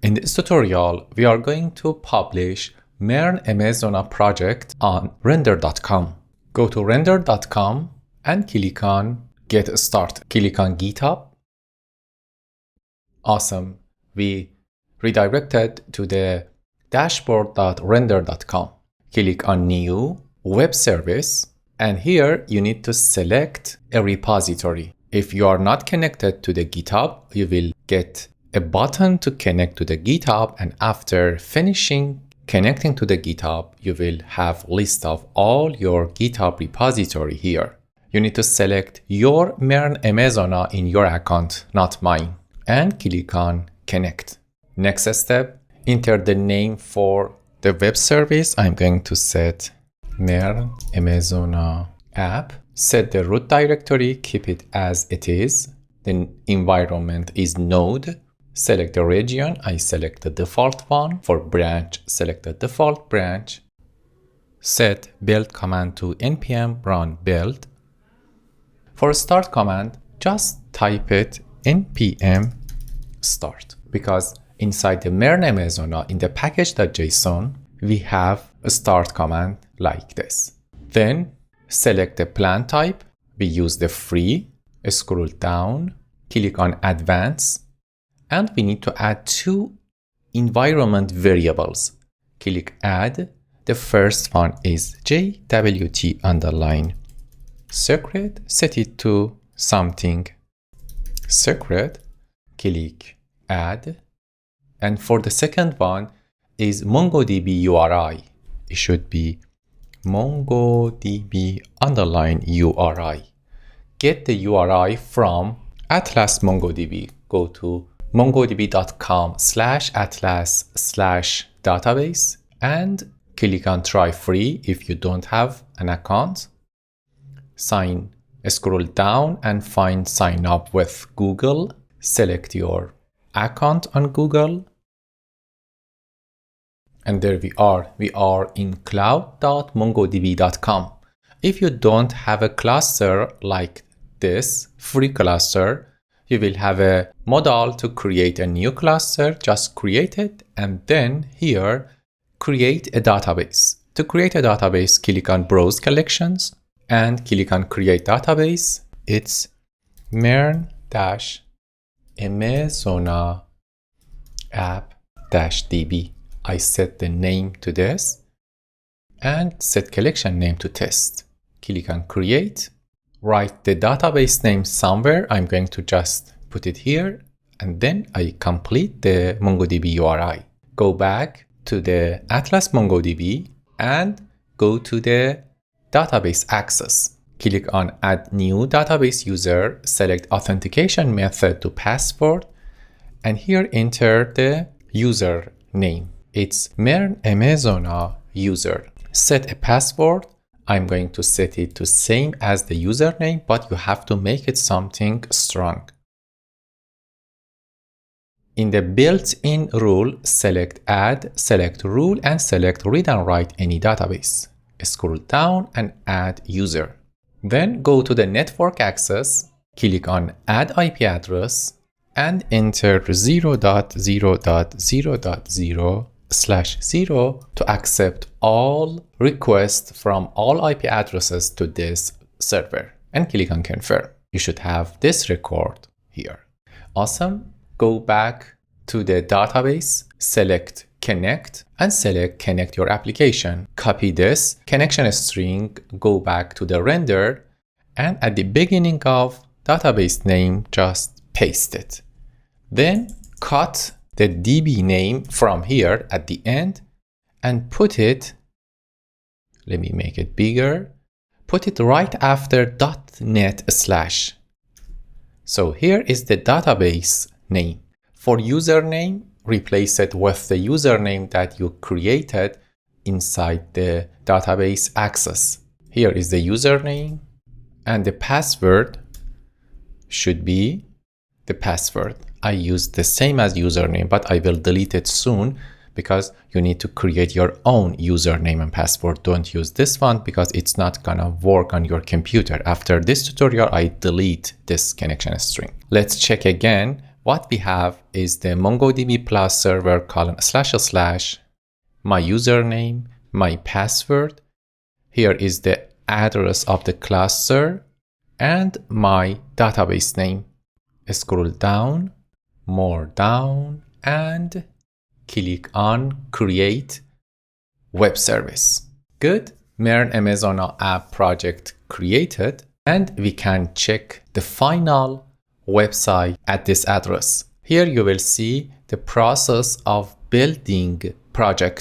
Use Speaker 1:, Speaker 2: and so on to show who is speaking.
Speaker 1: In this tutorial, we are going to publish MERN Amazona project on render.com. Go to render.com and click on Get Started. Click on GitHub. Awesome. We redirected to the dashboard.render.com. Click on New Web Service, and here you need to select a repository. If you are not connected to the GitHub, you will get a button to connect to the GitHub, and after finishing connecting to the GitHub, you will have a list of all your GitHub repository here. You need to select your MERN Amazona in your account, not mine, and click on Connect. Next step, enter the name for the web service. I'm going to set MERN Amazona app. Set the root directory, keep it as it is. The environment is Node. Select the region. I select the default one. For branch, select the default branch. Set build command to npm run build. For start command, just type it npm start, because inside the MERN Amazona in the package.json, we have a start command like this. Then select the plan type. We use the free. Scroll down, click on advanced, and we need to add two environment variables. Click add. The first one is JWT underline secret. Set it to something secret. Click add. And for the second one is MongoDB URI. It should be MongoDB underline URI. Get the URI from Atlas MongoDB. Go to mongodb.com/atlas/database and click on try free if you don't have an account. Scroll down and find sign up with Google. Select your account on Google. And there we are. We are in cloud.mongodb.com. If you don't have a cluster like this, free cluster, you will have a modal to create a new cluster. Just create it, and then here, create a database. To create a database, click on Browse Collections and click on Create Database. It's MERN-Amazona app-db. I set the name to this and set collection name to test. Click on Create. Write the database name somewhere. I'm going to just put it here, and then I complete the MongoDB URI. Go back to the Atlas MongoDB and go to the database access. Click on Add New Database User. Select Authentication Method to Password, and here enter the user name. It's MERN Amazona user. Set a password. I'm going to set it to same as the username, but you have to make it something strong. In the built-in rule, select add, select rule, and select read and write any database. Scroll down and add user. Then go to the network access, click on add IP address, and enter 0.0.0.0/0 to accept all requests from all IP addresses to this server, and click on confirm. You should have this record here. Awesome. Go back to the database, select connect, and select connect your application. Copy this connection string, go back to the render, and at the beginning of database name, just paste it. Then cut the DB name from here at the end and put it, let me make it bigger, put it right after .NET/. So here is the database name. For username, replace it with the username that you created inside the database access. Here is the username, and the password should be the password. I use the same as username, but I will delete it soon because you need to create your own username and password. Don't use this one because it's not gonna work on your computer. After this tutorial, I delete this connection string. Let's check again what we have is the MongoDB Plus server : / my username, my password. Here is the address of the cluster and my database name. Scroll down, more down, and click on Create Web Service. Good. MERN Amazon app project created, and we can check the final website at this address. Here you will see the process of building project.